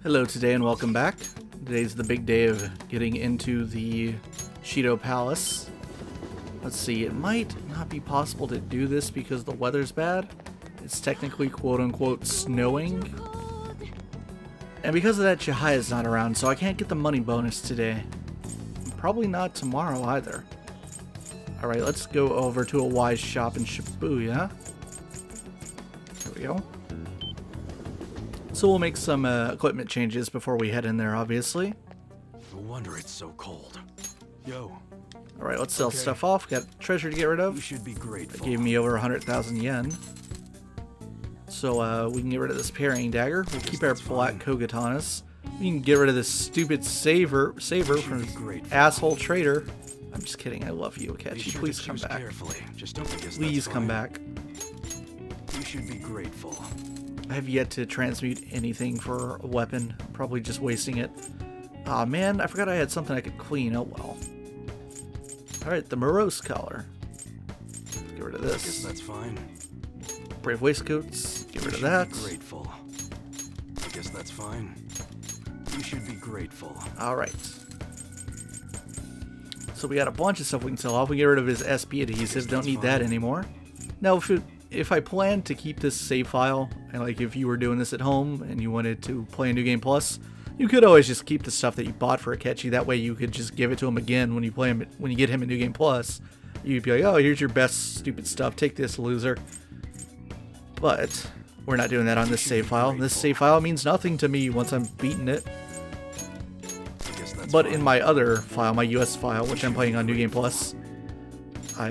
Hello today and welcome back. Today's the big day of getting into the Shido Palace. Let's see, it might not be possible to do this because the weather's bad. It's technically quote-unquote snowing. And because of that, Chihiya's not around, so I can't get the money bonus today. Probably not tomorrow either. Alright, let's go over to a Wise shop in Shibuya. There we go. So we'll make some equipment changes before we head in there, obviously. No wonder it's so cold. Yo. Alright, let's sell stuff off. Got treasure to get rid of. You should be grateful. That gave me over 100,000 yen. So we can get rid of this parrying dagger. We'll keep our black Kogatanas. We can get rid of this stupid saver from this asshole trader. I'm just kidding. I love you, Akechi. Please come back. Please come back. You should be grateful. I have yet to transmute anything for a weapon. I'm probably just wasting it. Aw, man, I forgot I had something I could clean. Oh well. Alright, the morose collar. Get rid of this. I guess that's fine. Brave waistcoats. Get rid of that. Grateful. I guess that's fine. You should be grateful. Alright. So we got a bunch of stuff we can sell off. We get rid of his SP adhesive. Don't need that anymore. Now, if I plan to keep this save file, and like if you were doing this at home and you wanted to play a New Game Plus, you could always just keep the stuff that you bought for Akechi. That way you could just give it to him again when you play him, when you get him a New Game Plus. You'd be like, oh, here's your best stupid stuff. Take this, loser. But we're not doing that on this save file. This save file means nothing to me once I'm beating it. But in my other file, my US file, which I'm playing on New Game Plus, I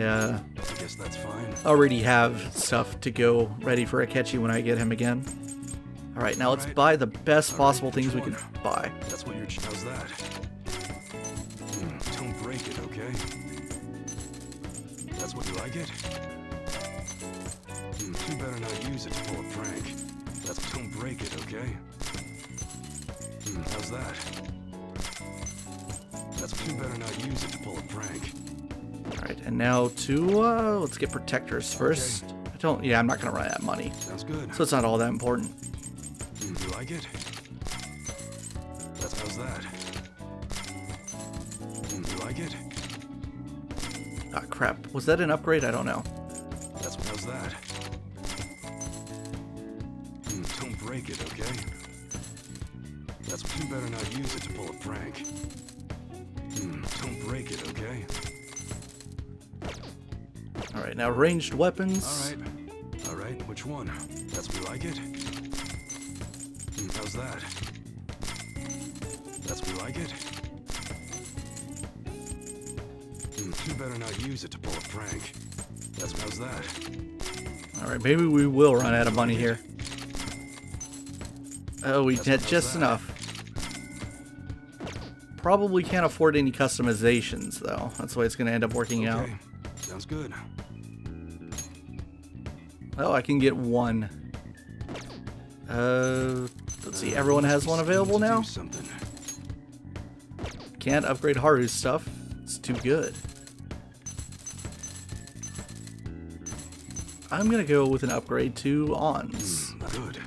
guess that's fine. already have stuff to go ready for Akechi when I get him again. Alright, now let's buy the best possible things we can buy. That's what your how's that? Don't break it, okay? That's what you like it? You better not use it to pull a prank. Don't break it, okay? How's that? You better not use it to pull a prank. Alright, and now to, let's get protectors first. Okay. I'm not gonna run out of money. Sounds good. So it's not all that important. You like it? How's that? You like it? Ah, crap. Was that an upgrade? I don't know. How's that? Don't break it, okay? You better not use it to pull a prank. Don't break it, okay? Alright, now ranged weapons. Alright, which one? We like it? How's that? We like it? You better not use it to pull a prank. How's that? Alright, maybe we will run out of money here. Oh, we had just enough. Probably can't afford any customizations, though. That's why it's going to end up working out. Sounds good. Oh, I can get one. Let's see. Everyone has one available now? Can't upgrade Haru's stuff. It's too good. I'm going to go with an upgrade to On's. Good.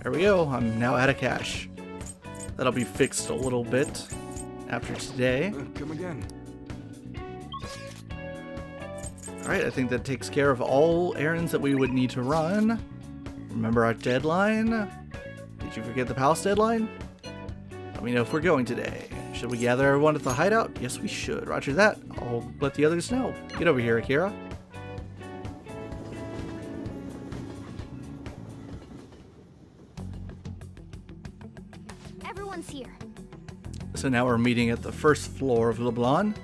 There we go. I'm now out of cash. That'll be fixed a little bit after today. Come again. Alright, I think that takes care of all errands that we would need to run. Remember our deadline? Did you forget the palace deadline? Let me know if we're going today. Should we gather everyone at the hideout? Yes, we should. Roger that. I'll let the others know. Get over here, Akira. Here. So now we're meeting at the first floor of Leblon.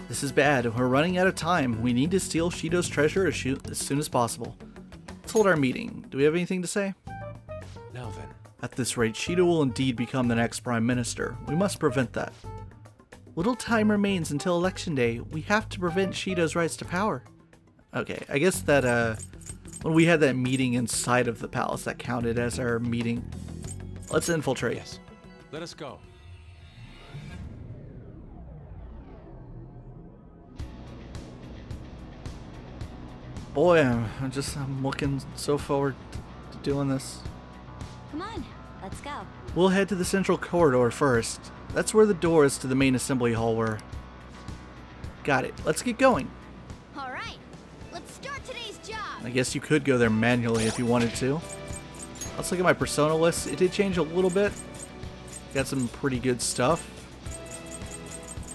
This is bad. We're running out of time. We need to steal Shido's treasure as soon as possible. Let's hold our meeting. Do we have anything to say? Now then. At this rate, Shido will indeed become the next Prime Minister. We must prevent that. Little time remains until Election Day. We have to prevent Shido's rise to power. Okay, I guess that when we had that meeting inside of the palace, that counted as our meeting. Let's infiltrate. Yes. Let us go. Boy, I'm looking so forward to doing this. Come on, let's go. We'll head to the central corridor first. That's where the doors to the main assembly hall were. Got it. Let's get going. All right, let's start today's job. I guess you could go there manually if you wanted to. Let's look at my persona list. It did change a little bit. Got some pretty good stuff.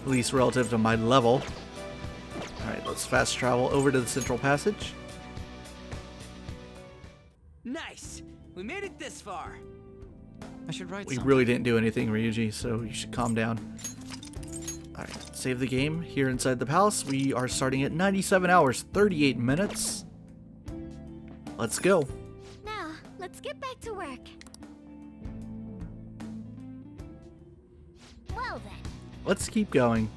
At least relative to my level. Alright, let's fast travel over to the central passage. Nice! We made it this far. I should write We something. really didn't do anything, Ryuji, so you should calm down. Alright, save the game. Here inside the palace, we are starting at 97 hours, 38 minutes. Let's go. Now, let's get back to work. Well then. Let's keep going.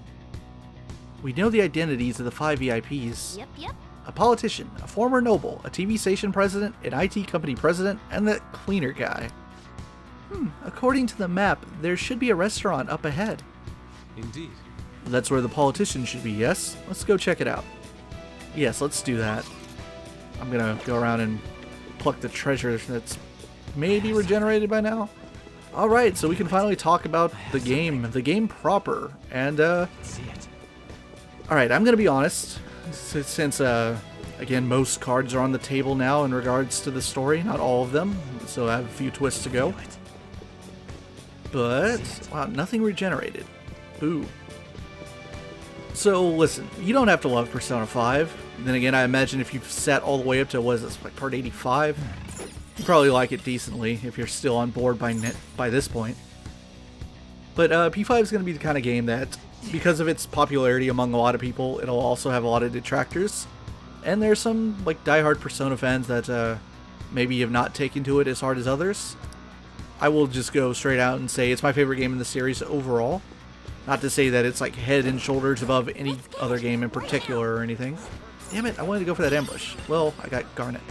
We know the identities of the 5 VIPs. Yep. A politician, a former noble, a TV station president, an IT company president, and that cleaner guy. According to the map, there should be a restaurant up ahead. Indeed. That's where the politician should be, yes? Let's go check it out. Yes, let's do that. I'm gonna go around and pluck the treasure that's maybe regenerated by now. Alright, so we can finally talk about the game proper. And, See it. alright, I'm gonna be honest. Since, again, most cards are on the table now in regards to the story, not all of them, so I have a few twists to go. But, wow, nothing regenerated. Boo. So, listen, you don't have to love Persona 5. Then again, I imagine if you've sat all the way up to, what is this, like part 85? You probably like it decently if you're still on board by this point. But P5 is going to be the kind of game that, because of its popularity among a lot of people, it'll also have a lot of detractors. And there's some like diehard Persona fans that maybe have not taken to it as hard as others. I will just go straight out and say it's my favorite game in the series overall. Not to say that it's like head and shoulders above any other game in particular or anything. Damn it, I wanted to go for that ambush. Well, I got Garnet.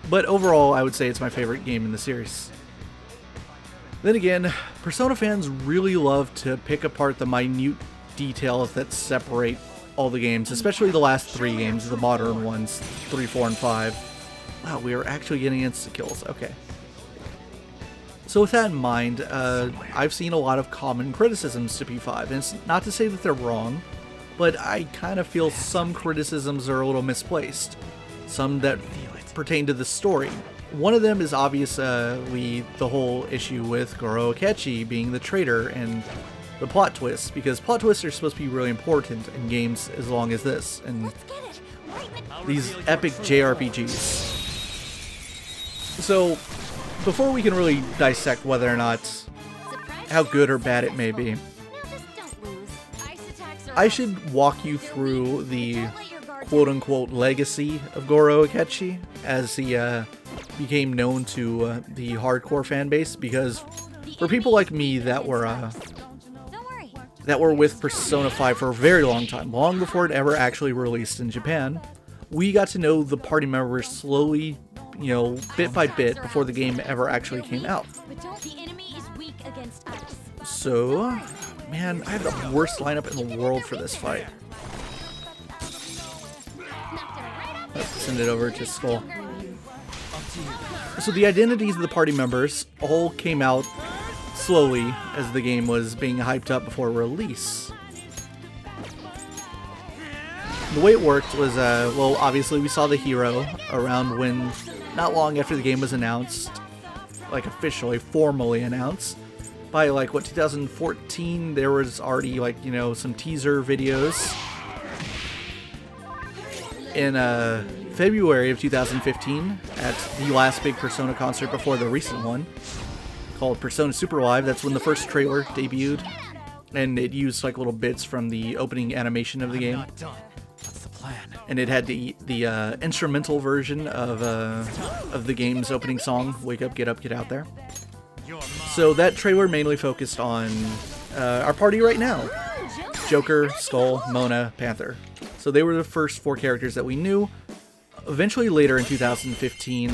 But overall, I would say it's my favorite game in the series. Then again, Persona fans really love to pick apart the minute details that separate all the games, especially the last 3 games, the modern ones, 3, 4, and 5. Wow, we are actually getting insta-kills. Okay. So with that in mind, I've seen a lot of common criticisms to P5, and it's not to say that they're wrong, but I kind of feel some criticisms are a little misplaced. Some that pertain to the story. One of them is obviously the whole issue with Goro Akechi being the traitor and the plot twist, because plot twists are supposed to be really important in games as long as this, and these epic JRPGs. So, before we can really dissect whether or not how good or bad it may be, I should walk you through the quote-unquote legacy of Goro Akechi as he became known to the hardcore fan base, because for people like me that were with Persona 5 for a very long time, long before it ever actually released in Japan, we got to know the party members slowly, you know, bit by bit before the game ever actually came out. So, man, I have the worst lineup in the world for this fight. Let's send it over to Skull. So the identities of the party members all came out slowly as the game was being hyped up before release. The way it worked was, well, obviously we saw the hero around when, not long after the game was announced, like officially, formally announced. By like, what, 2014, there was already like, you know, some teaser videos. In February of 2015, at the last big Persona concert before the recent one, called Persona Super Live, that's when the first trailer debuted, and it used like little bits from the opening animation of the game. What's the plan? And it had the instrumental version of the game's opening song, Wake Up, Get Up, Get Out There. So that trailer mainly focused on our party right now. Joker, Skull, Mona, Panther. So they were the first 4 characters that we knew. Eventually later in 2015,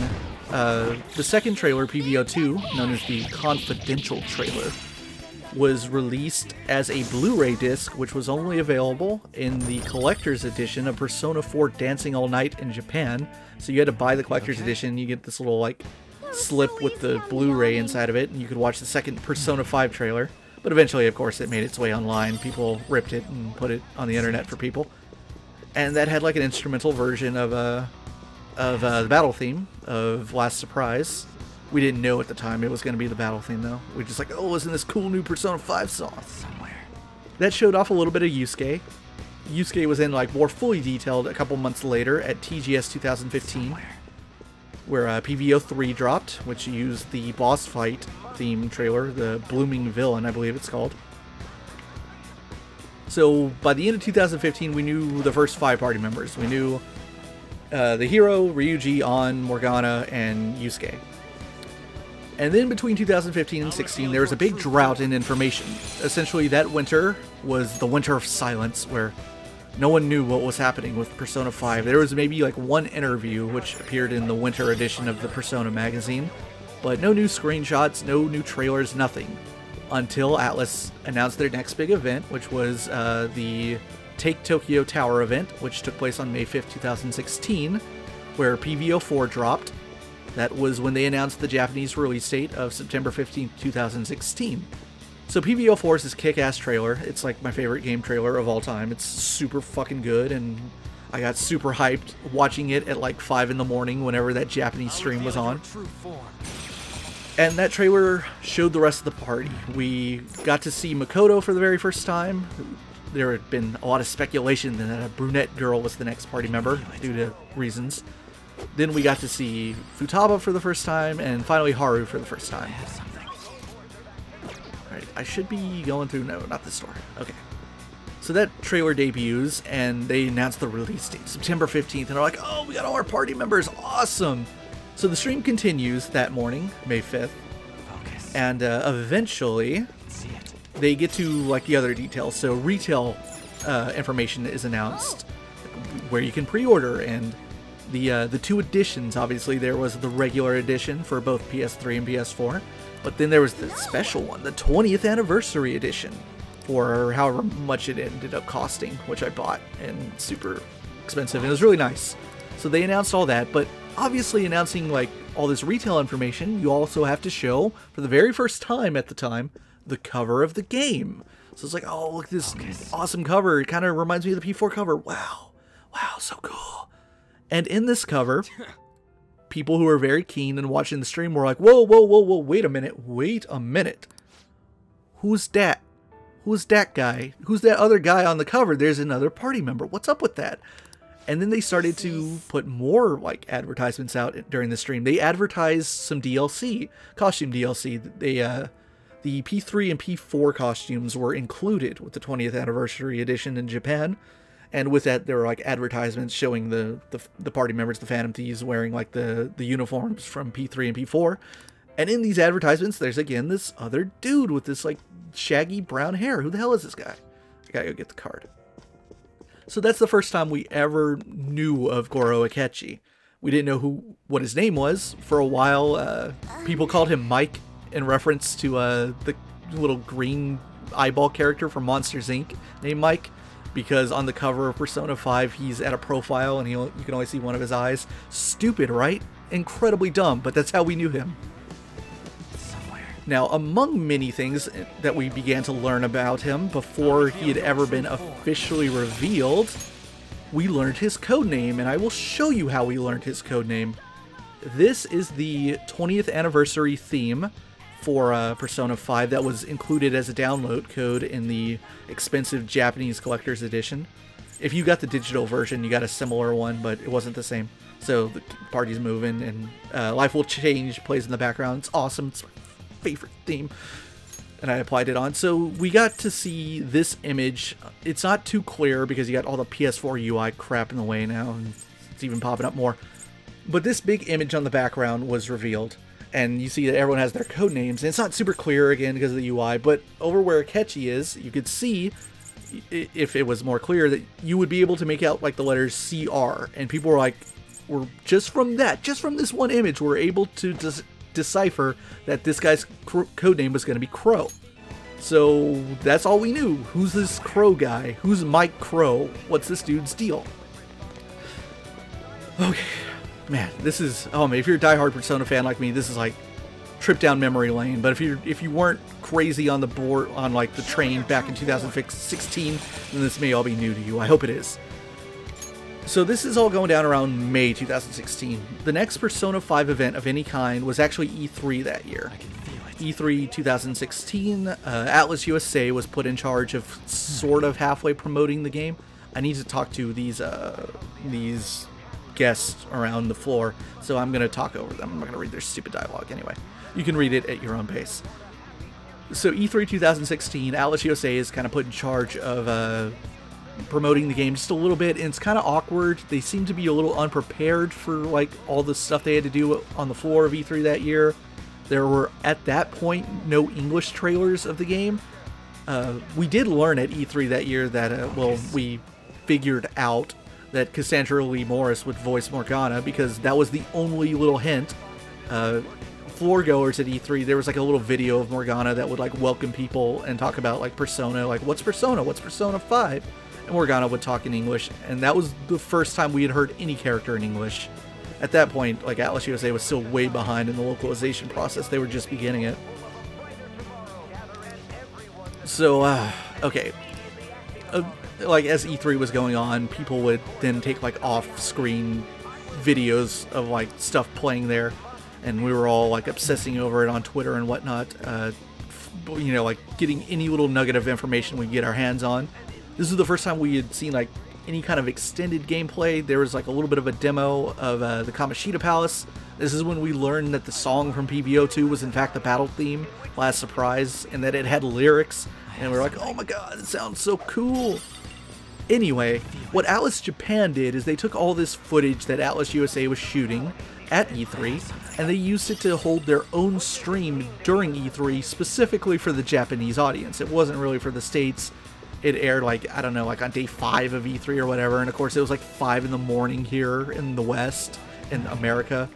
the second trailer, PVO2, known as the Confidential trailer, was released as a Blu-ray disc, which was only available in the collector's edition of Persona 4 Dancing All Night in Japan. So you had to buy the collector's edition, you get this little, like, slip with the Blu-ray inside of it, and you could watch the second Persona 5 trailer. But eventually, of course, it made its way online. People ripped it and put it on the internet for people. And that had like an instrumental version of the battle theme of Last Surprise. We didn't know at the time it was going to be the battle theme, though. We were just like, oh, isn't this cool new Persona 5 song? Somewhere. That showed off a little bit of Yusuke. Yusuke was in like more fully detailed a couple months later at TGS 2015, where PVO 3 dropped, which used the boss fight theme trailer, the Blooming Villain, I believe it's called. So by the end of 2015, we knew the first 5 party members. We knew the hero, Ryuji, An, Morgana, and Yusuke. And then between 2015 and 16, there was a big drought in information. Essentially, that winter was the winter of silence, where no one knew what was happening with Persona 5. There was maybe like one interview, which appeared in the winter edition of the Persona magazine, but no new screenshots, no new trailers, nothing. Until Atlus announced their next big event, which was the Take Tokyo Tower event, which took place on May 5th, 2016, where PVO 4 dropped. That was when they announced the Japanese release date of September 15th, 2016. So PVO 4 is this kick-ass trailer. It's like my favorite game trailer of all time. It's super fucking good, and I got super hyped watching it at like 5 in the morning whenever that Japanese stream was on. And that trailer showed the rest of the party. We got to see Makoto for the very first time. There had been a lot of speculation that a brunette girl was the next party member due to reasons. Then we got to see Futaba for the first time, and finally Haru for the first time. Alright, I should be going through... No, not this door. Okay. So that trailer debuts, and they announced the release date, September 15th, and they're like, oh, we got all our party members, awesome! So the stream continues that morning, May 5th, and eventually they get to like the other details. So retail information is announced, where you can pre-order, and the 2 editions. Obviously, there was the regular edition for both PS3 and PS4, but then there was the special one, the 20th anniversary edition, for however much it ended up costing, which I bought, and super expensive, and it was really nice. So they announced all that, but obviously announcing like all this retail information, you also have to show, for the very first time at the time, the cover of the game. So it's like, oh, look at this awesome cover. It kind of reminds me of the P4 cover. Wow, so cool. And in this cover, people who are very keen and watching the stream were like, whoa, wait a minute. Who's that? Who's that guy? Who's that other guy on the cover? There's another party member. What's up with that? And then they started to put more like advertisements out during the stream. They advertised some DLC, costume DLC. The P3 and P4 costumes were included with the 20th anniversary edition in Japan. And with that, there were like advertisements showing the party members, the Phantom Thieves, wearing like the uniforms from P3 and P4. And in these advertisements, there's again this other dude with this like shaggy brown hair. Who the hell is this guy? I gotta go get the card. So that's the first time we ever knew of Goro Akechi. We didn't know what his name was. For a while, people called him Mike in reference to the little green eyeball character from Monsters, Inc. named Mike, because on the cover of Persona 5, he's at a profile and you can only see one of his eyes. Stupid, right? Incredibly dumb, but that's how we knew him. Now, among many things that we began to learn about him before he had ever been officially revealed, we learned his codename, and I will show you how we learned his codename. This is the 20th anniversary theme for Persona 5 that was included as a download code in the expensive Japanese collector's edition. If you got the digital version, you got a similar one, but it wasn't the same. So the party's moving, and Life Will Change plays in the background. It's awesome. It's my favorite theme, and I applied it on. So we got to see this image. It's not too clear because you got all the PS4 UI crap in the way now, and it's even popping up more. But this big image on the background was revealed, and you see that everyone has their code names, and it's not super clear again because of the UI, but over where Akechi is, you could see, if it was more clear, that you would be able to make out like the letters CR, and people were like, just from this one image, we're able to decipher that this guy's code name was going to be Crow. So that's all we knew. Who's this Crow guy? Who's Mike Crow? What's this dude's deal? Okay, Man, this is, oh man, if you're a diehard Persona fan like me, this is like trip down memory lane. But if you weren't crazy on the board, on like the train back in 2016, then this may all be new to you. I hope it is. So this is all going down around May 2016. The next Persona 5 event of any kind was actually E3 that year. E3 2016, Atlas USA was put in charge of sort of halfway promoting the game. I need to talk to these guests around the floor, so I'm going to talk over them. I'm not going to read their stupid dialogue anyway. You can read it at your own pace. So E3 2016, Atlas USA is kind of put in charge of promoting the game just a little bit, and it's kind of awkward. They seem to be a little unprepared for like all the stuff they had to do on the floor of E3 that year. There were, at that point, no English trailers of the game. We did learn at E3 that year that, well, we figured out that Cassandra Lee Morris would voice Morgana, because that was the only little hint. Floorgoers at E3, there was like a little video of Morgana that would like welcome people and talk about like Persona, like what's Persona 5? And Morgana would talk in English, and that was the first time we had heard any character in English. At that point, like Atlas USA was still way behind in the localization process. They were just beginning it. So, okay. Like as E3 was going on, people would then take like off-screen videos of like stuff playing there, and we were all like obsessing over it on Twitter and whatnot. You know, like getting any little nugget of information we could get our hands on. This is the first time we had seen like any kind of extended gameplay. There was like a little bit of a demo of the Kamoshida Palace. This is when we learned that the song from PVO2 was in fact the battle theme, last surprise, and that it had lyrics. And we were like, oh my god, it sounds so cool. Anyway, what Atlas Japan did is they took all this footage that Atlas USA was shooting at E3, and they used it to hold their own stream during E3 specifically for the Japanese audience. It wasn't really for the States. It aired like, I don't know, like on day 5 of E3 or whatever, and of course it was like 5 in the morning here in the West, in America.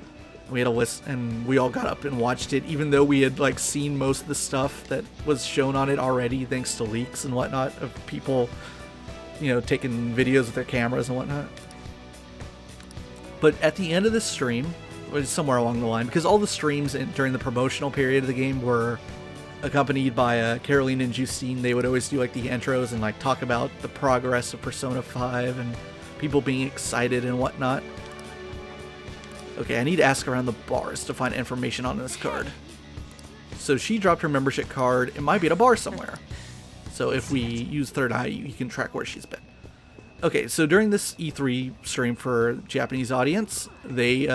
We had a list, and we all got up and watched it, even though we had like seen most of the stuff that was shown on it already, thanks to leaks and whatnot of people, you know, taking videos with their cameras and whatnot. But at the end of the stream, or somewhere along the line, because all the streams during the promotional period of the game were accompanied by Caroline and Justine, they would always do like the intros and like talk about the progress of Persona 5 and people being excited and whatnot. Okay, I need to ask around the bars to find information on this card. So she dropped her membership card. It might be at a bar somewhere. So if we use Third Eye, you can track where she's been. Okay, so during this E3 stream for Japanese audience, they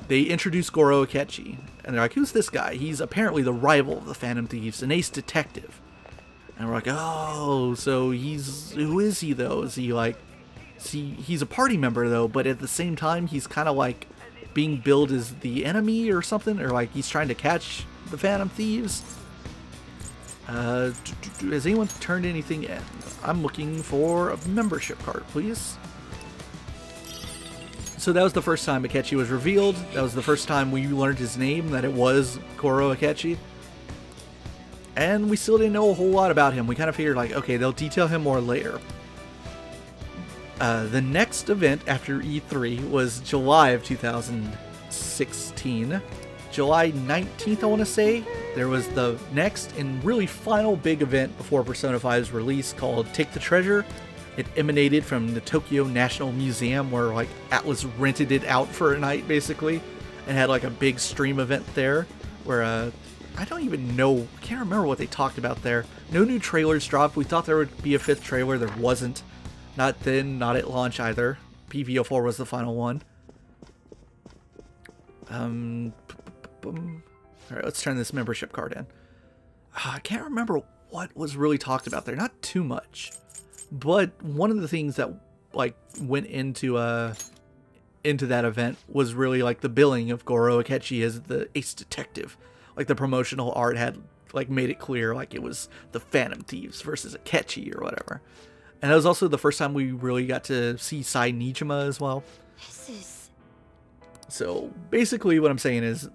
introduced Goro Akechi. And they're like, who's this guy? He's apparently the rival of the Phantom Thieves, an ace detective. And we're like, oh, so who is he though? Is he like, he's a party member though, but at the same time, he's kind of like being billed as the enemy or something, or like he's trying to catch the Phantom Thieves. Has anyone turned anything in? I'm looking for a membership card, please. So that was the first time Akechi was revealed. That was the first time we learned his name, that it was Goro Akechi. And we still didn't know a whole lot about him. We kind of figured like, okay, they'll detail him more later. The next event after E3 was July of 2016. July 19th, I want to say. There was the next and really final big event before Persona 5's release called Take the Treasure. It emanated from the Tokyo National Museum, where like Atlas rented it out for a night basically, and had like a big stream event there where I don't even know, I can't remember what they talked about there. No new trailers dropped. We thought there would be a 5th trailer. There wasn't. Not then, not at launch either. PVO4 was the final one. Alright, let's turn this membership card in. I can't remember what was really talked about there. Not too much. But one of the things that like went into that event was really like the billing of Goro Akechi as the ace detective. Like the promotional art had like made it clear like it was the Phantom Thieves versus Akechi or whatever. And that was also the first time we really got to see Sai Nijima as well. So basically what I'm saying is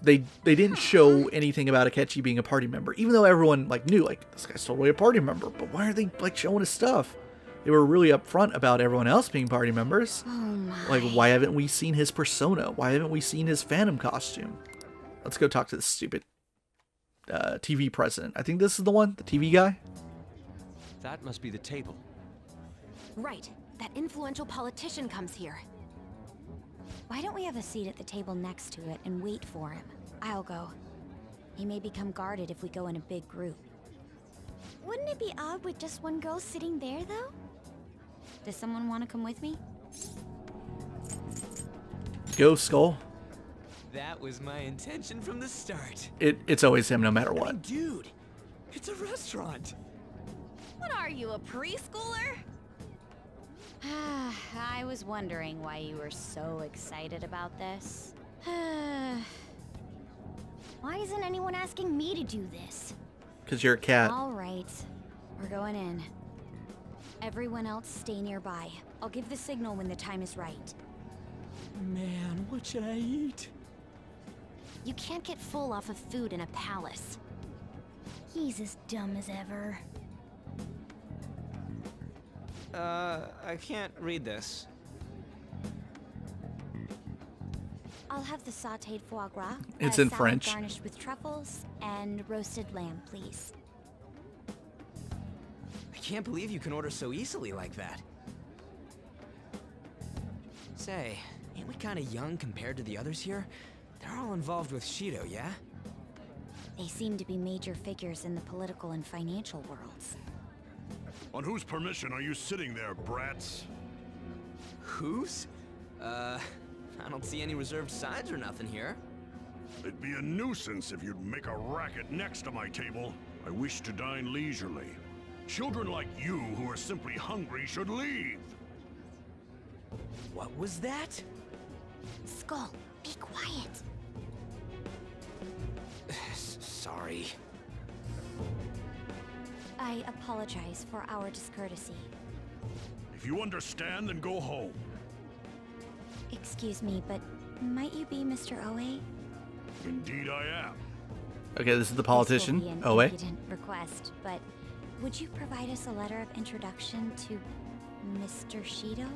they didn't show anything about Akechi being a party member, even though everyone like knew like this guy's totally a party member, but why are they like showing his stuff? They were really upfront about everyone else being party members. Oh my. Like, why haven't we seen his persona? Why haven't we seen his Phantom costume? Let's go talk to this stupid TV president. I think this is the one, the TV guy. That must be the table. Right. That influential politician comes here. Why don't we have a seat at the table next to it and wait for him? I'll go. He may become guarded if we go in a big group. Wouldn't it be odd with just one girl sitting there, though? Does someone want to come with me? Go, Skull. That was my intention from the start. It's always him no matter I mean, what. dude, it's a restaurant. What are you, a preschooler? I was wondering why you were so excited about this. Why isn't anyone asking me to do this? Because you're a cat. All right, we're going in. Everyone else stay nearby. I'll give the signal when the time is right. Man, what should I eat? You can't get full off of food in a palace. He's as dumb as ever. I can't read this. I'll have the sautéed foie gras. It's a in salad French. garnished with truffles and roasted lamb, please. I can't believe you can order so easily like that. Say, ain't we kinda young compared to the others here? They're all involved with Shido, yeah? They seem to be major figures in the political and financial worlds. On whose permission are you sitting there, brats? Whose? I don't see any reserved sides or nothing here. It'd be a nuisance if you'd make a racket next to my table. I wish to dine leisurely. Children like you who are simply hungry should leave. What was that? Skull, be quiet. Sorry. I apologize for our discourtesy. If you understand, then go home. Excuse me, but might you be Mr. Oe? Indeed I am. Okay, this is the This politician. will be an Oh, wait. impudent request, but would you provide us a letter of introduction to Mr. Shido?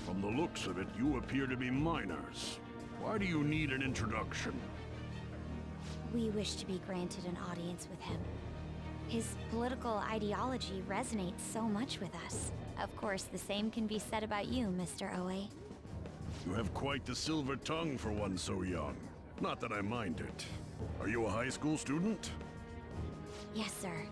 From the looks of it, you appear to be minors. Why do you need an introduction? We wish to be granted an audience with him. His political ideology resonates so much with us. Of course, the same can be said about you, Mr. Oe. You have quite the silver tongue for one so young. Not that I mind it. Are you a high school student? Yes, sir.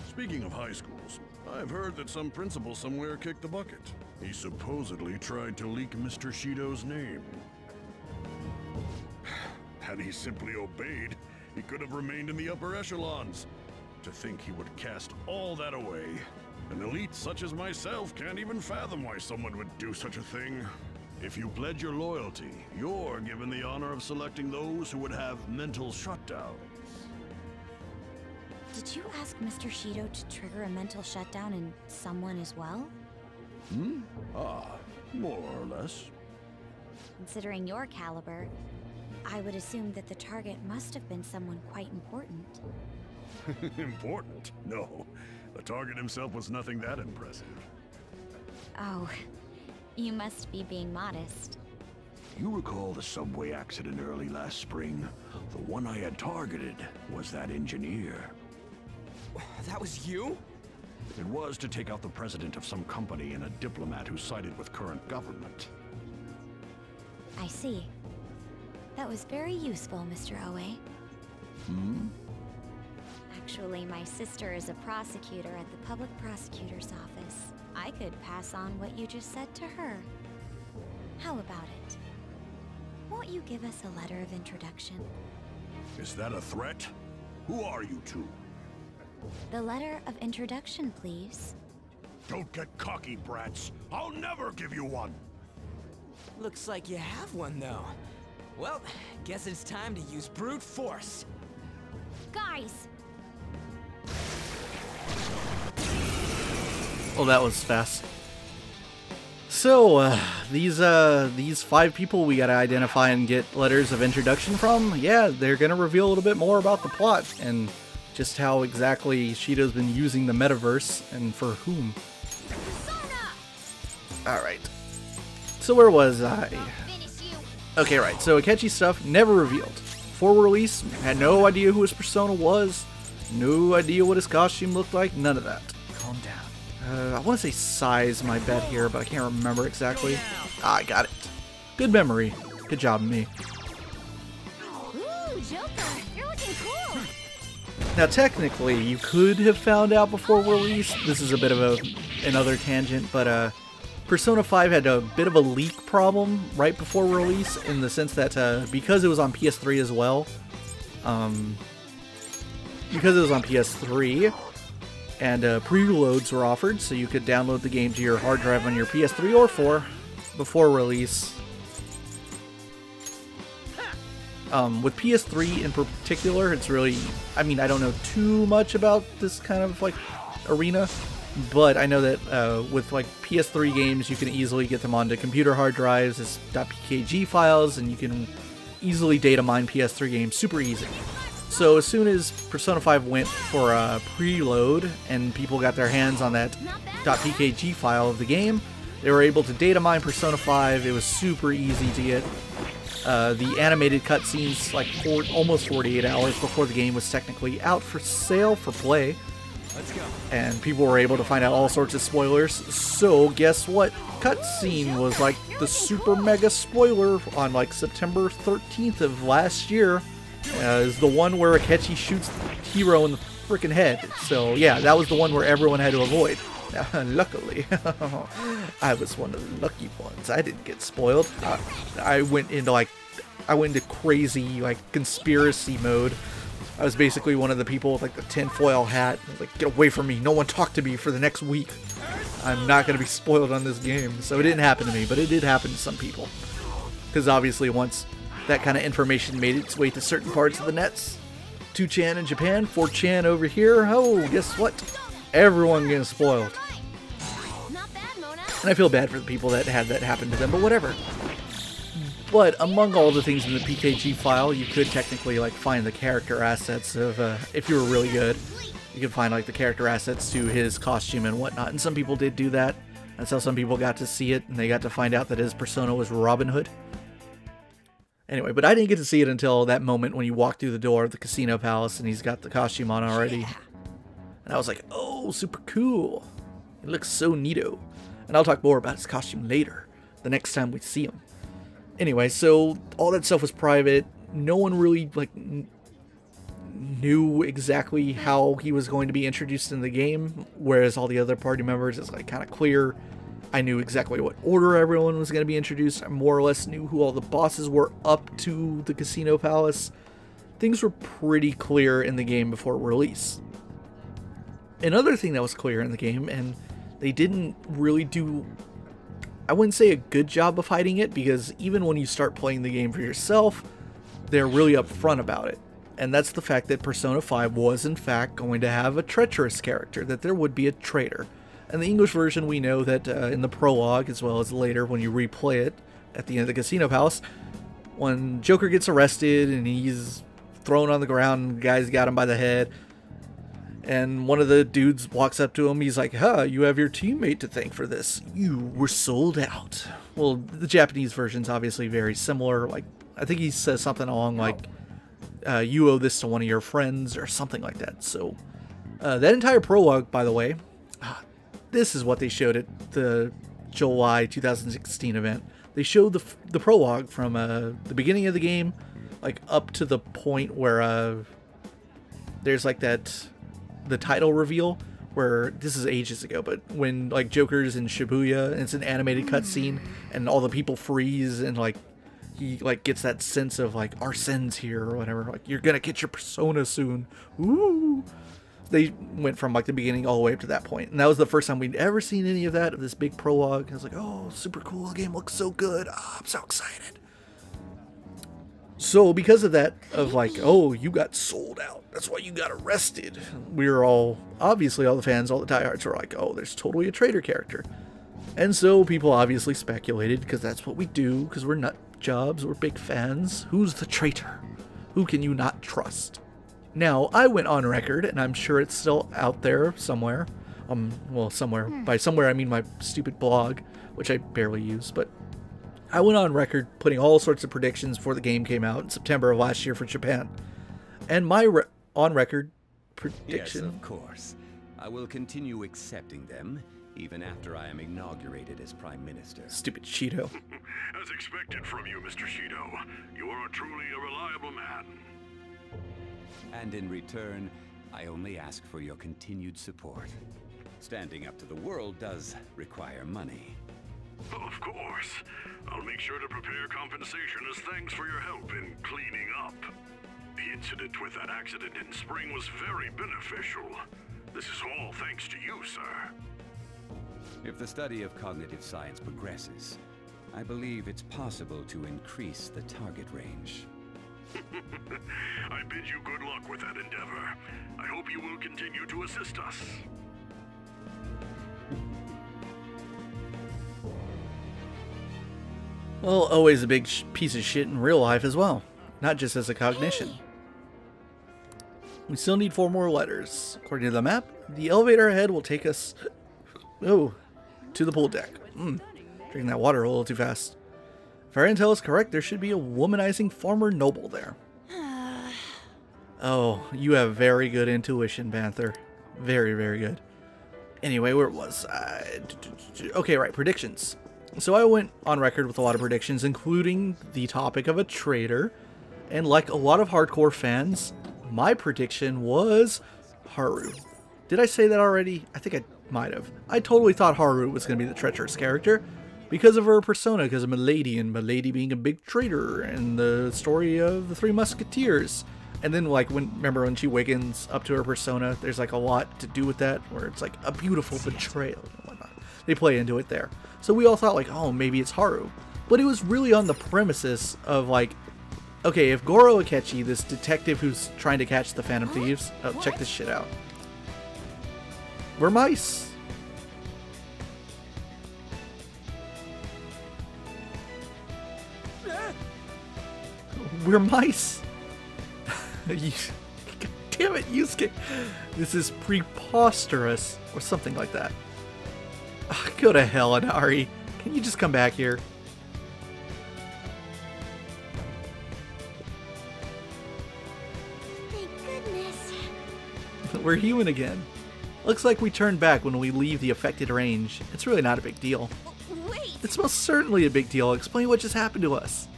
Speaking of high schools, I've heard that some principal somewhere kicked the bucket. He supposedly tried to leak Mr. Shido's name. Had he simply obeyed, he could have remained in the upper echelons. To think he would cast all that away. An elite such as myself can't even fathom why someone would do such a thing. If you pledge your loyalty, you're given the honor of selecting those who would have mental shutdowns. Did you ask Mr. Shido to trigger a mental shutdown in someone as well? More or less. Considering your caliber, I would assume that the target must have been someone quite important. Important? No. The target himself was nothing that impressive. Oh, you must be being modest. You recall the subway accident early last spring? The one I had targeted was that engineer. That was you? It was to take out the president of some company and a diplomat who sided with current government. I see. That was very useful, Mr. Oe. Actually, my sister is a prosecutor at the public prosecutor's office. I could pass on what you just said to her. How about it? Won't you give us a letter of introduction? Is that a threat? Who are you two? The letter of introduction, please. Don't get cocky, brats. I'll never give you one. Looks like you have one, though. Well, guess it's time to use brute force. Guys! Oh, that was fast. So, these 5 people we gotta identify and get letters of introduction from, yeah, they're gonna reveal a little bit more about the plot and just how exactly Shido's been using the metaverse and for whom. Alright. So where was I? Okay, right. So Akechi stuff never revealed. Before release, had no idea who his persona was. No idea what his costume looked like. None of that. Calm down. I want to say size my bet here, but I can't remember exactly. Ah, I got it. Good memory. Good job, me. Ooh, Joker, you're looking cool. Now, technically, you could have found out before release. This is a bit of another tangent, but Persona 5 had a bit of a leak problem right before release, in the sense that because it was on PS3 as well, and preloads were offered, so you could download the game to your hard drive on your PS3 or 4 before release. With PS3 in particular, it's really, I mean, I don't know too much about this kind of like arena, but I know that with like PS3 games, you can easily get them onto computer hard drives as .pkg files, and you can easily data mine PS3 games super easy. So as soon as Persona 5 went for a preload and people got their hands on that .pkg file of the game, they were able to data mine Persona 5. It was super easy to get the animated cutscenes like almost 48 hours before the game was technically out for sale for play. Let's go. And people were able to find out all sorts of spoilers. So guess what cutscene was like the super mega spoiler on like September 13th of last year? Is the one where Akechi shoots Hiro in the freaking head. So yeah, that was the one where everyone had to avoid. Luckily, I was one of the lucky ones. I didn't get spoiled. I went into crazy like conspiracy mode. I was basically one of the people with like the tinfoil hat. I was like, get away from me! No one talk to me for the next week. I'm not gonna be spoiled on this game. So it didn't happen to me, but it did happen to some people. Because obviously, once that kind of information made its way to certain parts of the nets, 2chan in Japan, 4chan over here. Oh, guess what? Everyone gets spoiled. And I feel bad for the people that had that happen to them, but whatever. But among all the things in the PKG file, you could technically like find the character assets of, if you were really good, you could find like the character assets to his costume and whatnot. And some people did do that. That's how some people got to see it, and they got to find out that his persona was Robin Hood. Anyway, but I didn't get to see it until that moment when you walk through the door of the casino palace and he's got the costume on already. And I was like, oh, super cool. It looks so neato. And I'll talk more about his costume later, the next time we see him. Anyway, so all that stuff was private. No one really like knew exactly how he was going to be introduced in the game, whereas all the other party members, it's like kind of clear. I knew exactly what order everyone was going to be introduced. I more or less knew who all the bosses were up to the casino palace. Things were pretty clear in the game before release. Another thing that was clear in the game, and they didn't really do, I wouldn't say a good job of hiding it, because even when you start playing the game for yourself, they're really upfront about it. And that's the fact that Persona 5 was in fact going to have a treacherous character, that there would be a traitor. In the English version, we know that in the prologue, as well as later when you replay it at the end of the casino palace, when Joker gets arrested and he's thrown on the ground and the guy's got him by the head, and one of the dudes walks up to him, he's like, you have your teammate to thank for this. You were sold out. Well, the Japanese version's obviously very similar. Like, I think he says something along like, you owe this to one of your friends, or something like that. So, that entire prologue, by the way, this is what they showed at the July 2016 event. They showed the prologue from the beginning of the game, like up to the point where there's like the title reveal, where this is ages ago, but when like Joker's in Shibuya and it's an animated cutscene and all the people freeze and like he like gets that sense of like Arsene's here or whatever, like you're gonna get your persona soon. Ooh. They went from like the beginning all the way up to that point, and that was the first time we'd ever seen any of that, of this big prologue. I was like, oh, super cool, the game looks so good. Oh, I'm so excited. So because of that, of like, oh, you got sold out, that's why you got arrested, we were all, obviously all the fans, all the diehards were like, oh, there's totally a traitor character. And so people obviously speculated, because that's what we do, because we're nut jobs, we're big fans. Who's the traitor? Who can you not trust? Now, I went on record, and I'm sure it's still out there somewhere, Well, somewhere. By somewhere, I mean my stupid blog, which I barely use. But I went on record putting all sorts of predictions before the game came out in September of last year for Japan. And my on-record prediction... Yes, of course. I will continue accepting them, even after I am inaugurated as Prime Minister. Stupid Cheeto. As expected from you, Mr. Shido. You are truly a reliable man. And in return, I only ask for your continued support. Standing up to the world does require money. Of course. I'll make sure to prepare compensation as thanks for your help in cleaning up. The incident with that accident in spring was very beneficial. This is all thanks to you, sir. If the study of cognitive science progresses, I believe it's possible to increase the target range. I bid you good luck with that endeavor. I hope you will continue to assist us. Well, always a big piece of shit in real life as well. Not just as a cognition. We still need 4 more letters. According to the map, the elevator ahead will take us... to the pool deck. Drinking that water a little too fast. If our intel is correct, there should be a womanizing former noble there. Oh, you have very good intuition, Panther. Very, very good. Anyway, where was I? Okay, right, predictions. So I went on record with a lot of predictions, including the topic of a traitor. And like a lot of hardcore fans, my prediction was Haru. Did I say that already? I think I might have. I totally thought Haru was going to be the treacherous character because of her persona, because of Milady, and Milady being a big traitor, and the story of the Three Musketeers. And then, like, remember when she wakens up to her persona, there's like a lot to do with that, where it's like a beautiful betrayal and whatnot. They play into it there. So we all thought, like, oh, maybe it's Haru. But it was really on the premises of, like, okay, if Goro Akechi, this detective who's trying to catch the Phantom Thieves... Oh, check this shit out. We're mice. We're mice. God damn it, Yusuke. This is preposterous. Or something like that. Ugh, go to hell, Inari. Can you just come back here? Thank goodness. We're human again. Looks like we turn back when we leave the affected range. It's really not a big deal. Wait! It's most certainly a big deal. Explain what just happened to us.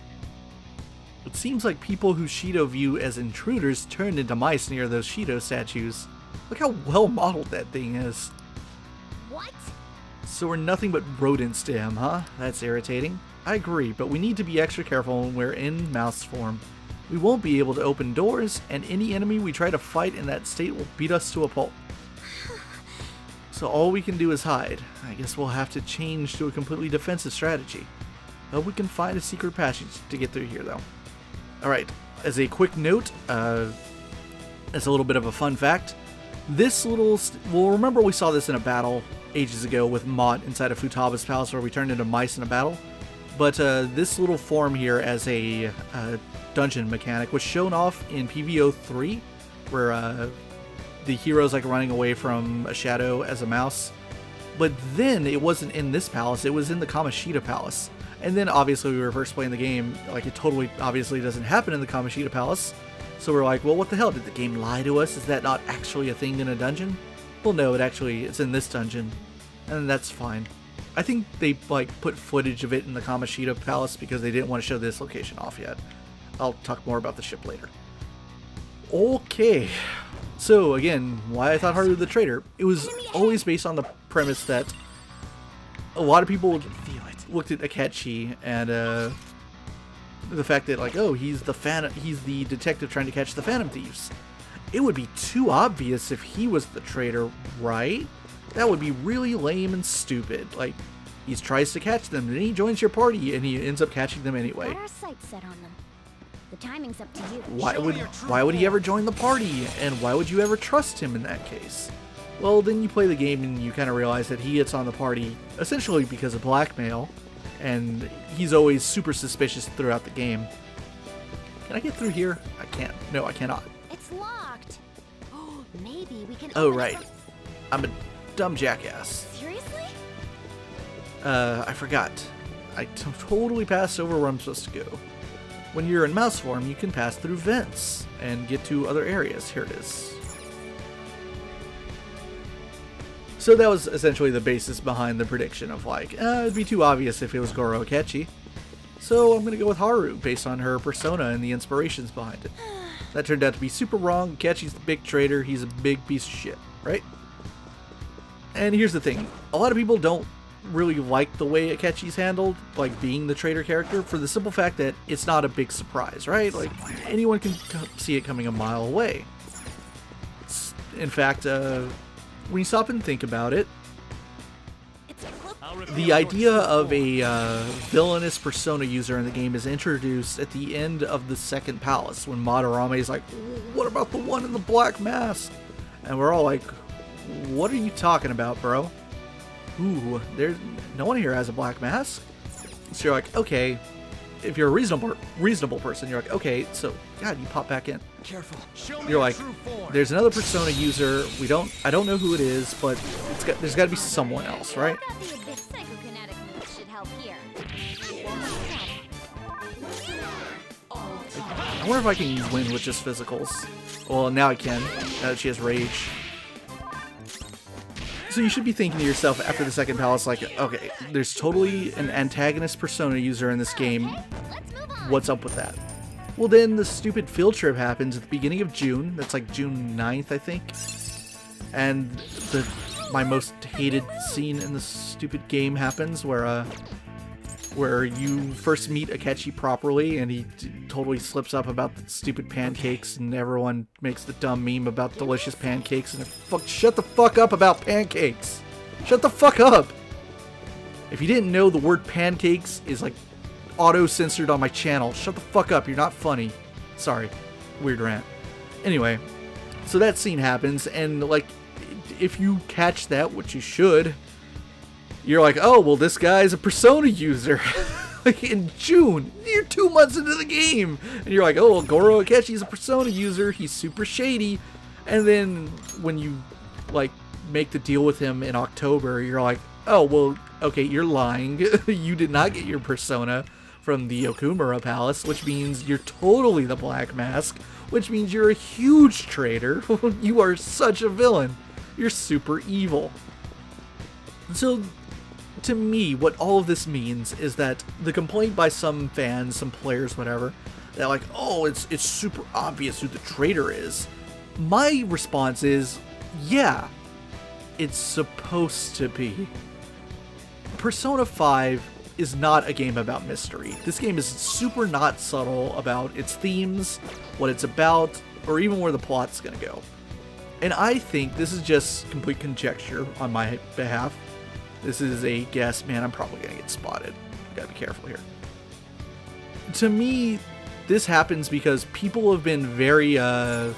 It seems like people who Shido view as intruders turned into mice near those Shido statues. Look how well modeled that thing is. What? So we're nothing but rodents to him, huh? That's irritating. I agree, but we need to be extra careful when we're in mouse form. We won't be able to open doors, and any enemy we try to fight in that state will beat us to a pulp. So all we can do is hide. I guess we'll have to change to a completely defensive strategy. Hope we can find a secret passage to get through here, though. Alright, as a quick note, as a little bit of a fun fact, this little... well, remember we saw this in a battle ages ago with Mott inside of Futaba's palace where we turned into mice in a battle? But this little form here as a dungeon mechanic was shown off in PvO3, where the hero's like running away from a shadow as a mouse. But then it wasn't in this palace, it was in the Kamoshida palace. And then obviously we were first playing the game, like it totally obviously doesn't happen in the Kamoshida palace. So we're like, well, what the hell, did the game lie to us? Is that not actually a thing in a dungeon? Well, no, it's in this dungeon. And that's fine. I think they like put footage of it in the Kamoshida palace because they didn't want to show this location off yet. I'll talk more about the ship later. Okay. So again, why I thought Haru the traitor. It was always based on the premise that a lot of people looked at Akechi and the fact that, like, oh, he's the detective trying to catch the Phantom Thieves. It would be too obvious if he was the traitor, right? That would be really lame and stupid. Like, he tries to catch them, then he joins your party and he ends up catching them anyway. Got our sights set on them. The timing's up to you. Why would he ever join the party? And why would you ever trust him in that case? Well, then you play the game and you kind of realize that he gets on the party essentially because of blackmail, and he's always super suspicious throughout the game. Can I get through here? I can't. No, I cannot. It's locked. Maybe we can. Oh, right. I'm a dumb jackass. Seriously? I forgot. I totally passed over where I'm supposed to go. When you're in mouse form, you can pass through vents and get to other areas. Here it is. So that was essentially the basis behind the prediction of like, it'd be too obvious if it was Goro Akechi. So I'm gonna go with Haru based on her persona and the inspirations behind it. That turned out to be super wrong. Akechi's the big traitor. He's a big piece of shit, right? And here's the thing. A lot of people don't really like the way Akechi's handled, like being the traitor character, for the simple fact that it's not a big surprise, right? Like, anyone can see it coming a mile away. In fact, when you stop and think about it, the idea of a villainous persona user in the game is introduced at the end of the second palace, when Madarame is like, what about the one in the black mask? And we're all like, what are you talking about, bro? Ooh, there's no one here has a black mask. So you're like, okay, if you're a reasonable person, you're like, okay, so God, you pop back in. Careful. Show me You're like, true form. there's another persona user. I don't know who it is, but there's got to be someone else, right? I thought the big psychokinetic moves should help here. I wonder if I can win with just physicals. Well, now I can, now that she has rage. So you should be thinking to yourself after the second palace, like, okay, there's totally an antagonist persona user in this game. What's up with that? Well, then the stupid field trip happens at the beginning of June. That's like June 9th, I think. And my most hated scene in the stupid game happens, where you first meet Akechi properly, and he totally slips up about the stupid pancakes, and everyone makes the dumb meme about delicious pancakes, and shut the fuck up about pancakes! Shut the fuck up! If you didn't know, the word pancakes is like auto-censored on my channel. Shut the fuck up, you're not funny. Sorry. Weird rant. Anyway, so that scene happens, and like, if you catch that, which you should, you're like, oh, well, this guy's a persona user. Like, in June, you're 2 months into the game, and you're like, oh, well, Goro Akechi's a persona user, he's super shady. And then when you, like, make the deal with him in October, you're like, oh, well, okay, you're lying. You did not get your persona from the Okumura Palace, which means you're totally the Black Mask, which means you're a huge traitor. You are such a villain. You're super evil. So, to me, what all of this means is that the complaint by some fans, some players, whatever, that like, oh, it's super obvious who the traitor is. My response is, yeah, it's supposed to be. Persona 5 is not a game about mystery. This game is super not subtle about its themes, what it's about, or even where the plot's gonna go. And I think this is just complete conjecture on my behalf. This is a guess. Man, I'm probably gonna get spotted. Gotta be careful here. To me, this happens because people have been very, ooh,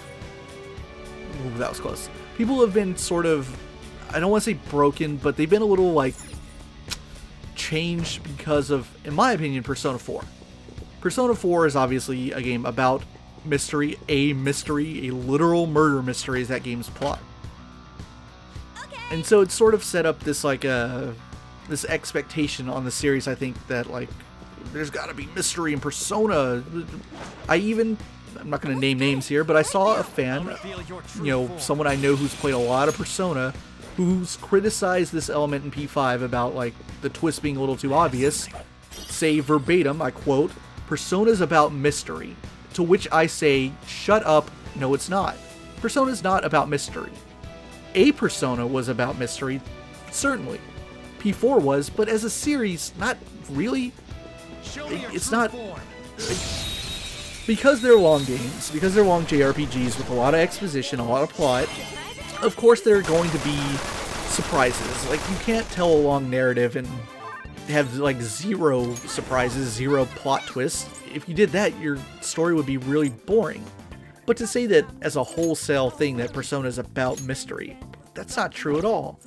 that was close. People have been sort of, I don't want to say broken, but they've been a little, like, changed because of, in my opinion, Persona 4. Persona 4 is obviously a game about mystery, a literal murder mystery is that game's plot. And so it's sort of set up this, like, this expectation on the series, I think, that, like, there's gotta be mystery in Persona. I'm not gonna name names here, but I saw a fan, you know, someone I know who's played a lot of Persona, who's criticized this element in P5 about, like, the twist being a little too obvious, say verbatim, I quote, "Persona's about mystery." To which I say, shut up, no it's not. Persona's not about mystery. A Persona was about mystery, certainly. P4 was, but as a series, not really. It's not... Because they're long games, because they're long JRPGs with a lot of exposition, a lot of plot, of course there are going to be surprises. Like, you can't tell a long narrative and have, like, 0 surprises, 0 plot twists. If you did that, your story would be really boring. But to say that as a wholesale thing that Persona is about mystery, that's not true at all.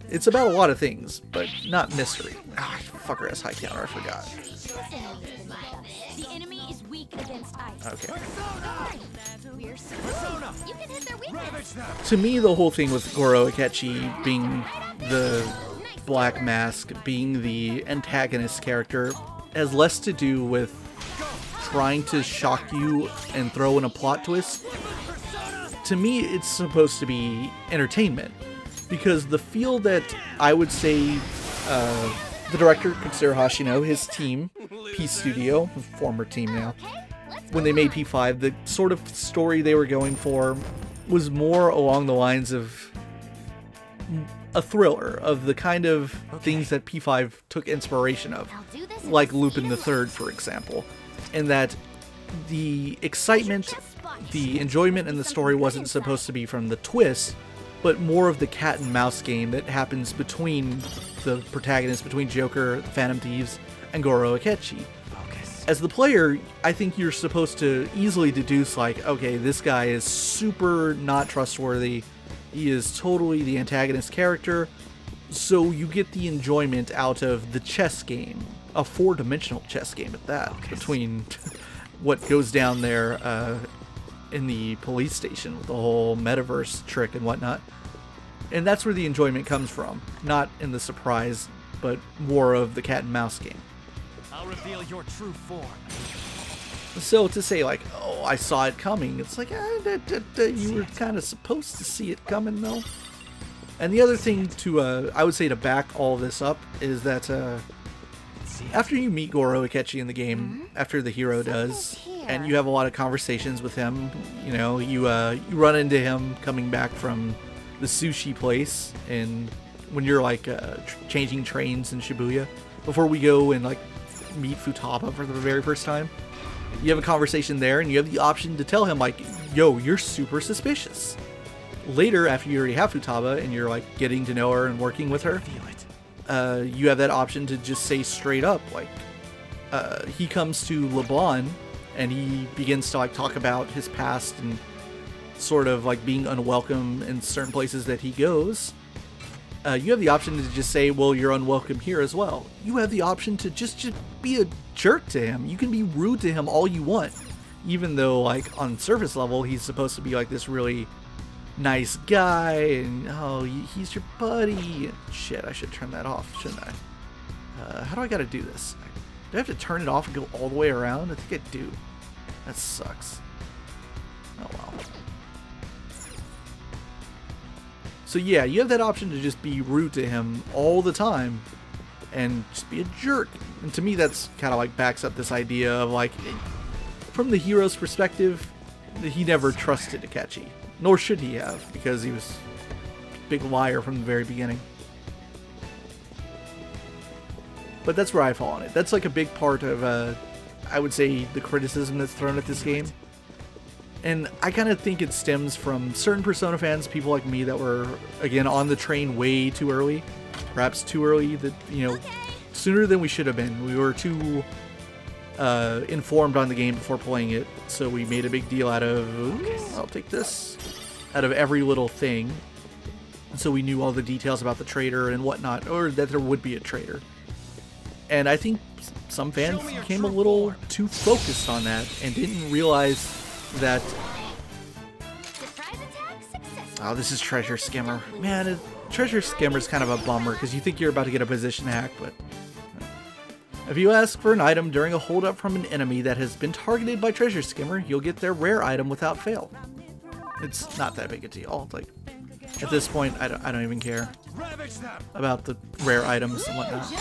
It's about a lot of things, but not mystery. Ah, fucker has high counter, I forgot. The enemy is weak against ice. Okay. We're so you can hit their weakness. To me, the whole thing with Goro Akechi being the Black Mask, being the antagonist character, has less to do with trying to shock you and throw in a plot twist. To me, it's supposed to be entertainment, because the feel that I would say the director, Katsuro Hashino, his team, P Studio, former team now, when they made P5, the sort of story they were going for was more along the lines of a thriller, of the kind of things that P5 took inspiration of, like Lupin III, for example, and that the excitement, the enjoyment in the story wasn't supposed to be from the twist, but more of the cat and mouse game that happens between the protagonists, between Joker, Phantom Thieves, and Goro Akechi. As the player, I think you're supposed to easily deduce, like, okay, this guy is super not trustworthy, he is totally the antagonist character, so you get the enjoyment out of the chess game, a 4-dimensional chess game at that, between what goes down there in the police station with the whole metaverse trick and whatnot. And that's where the enjoyment comes from, not in the surprise, but more of the cat and mouse game. I'll reveal your true form. So to say, like, oh, I saw it coming, it's like, you were kind of supposed to see it coming, though. And the other thing to, I would say to back all of this up, is that after you meet Goro Akechi in the game, after the hero does, and you have a lot of conversations with him, you know, you run into him coming back from the sushi place, and when you're like changing trains in Shibuya, before we go and like meet Futaba for the very first time, you have a conversation there, and you have the option to tell him, like, yo, you're super suspicious. Later, after you already have Futaba and you're like getting to know her and working with her, you have that option to just say straight up, like, he comes to Leblon and he begins to like talk about his past and sort of like being unwelcome in certain places that he goes. You have the option to just say, well, you're unwelcome here as well. You have the option to just be a jerk to him. You can be rude to him all you want, even though like on surface level he's supposed to be like this really nice guy, and oh, he's your buddy. Shit, I should turn that off, shouldn't I? How do I gotta do this? Do I have to turn it off and go all the way around? I think I do. That sucks. Oh well. So yeah, you have that option to just be rude to him all the time and just be a jerk. And to me, that's kind of like backs up this idea of like, from the hero's perspective, he never trusted Akechi. Nor should he have, because he was a big liar from the very beginning. But that's where I fall on it. That's like a big part of, I would say, the criticism that's thrown at this game. And I kind of think it stems from certain Persona fans, people like me that were, again, on the train way too early. Perhaps too early, that, you know, sooner than we should have been. We were too informed on the game before playing it, so we made a big deal out of, I'll take this, out of every little thing. So we knew all the details about the traitor and whatnot, or that there would be a traitor. And I think some fans became a little too focused on that and didn't realize that... Oh, this is Treasure Skimmer. Man, Treasure Skimmer is kind of a bummer, because you think you're about to get a position hack, but... If you ask for an item during a holdup from an enemy that has been targeted by Treasure Skimmer, you'll get their rare item without fail. It's not that big a deal. Like, at this point, I don't even care about the rare items and whatnot.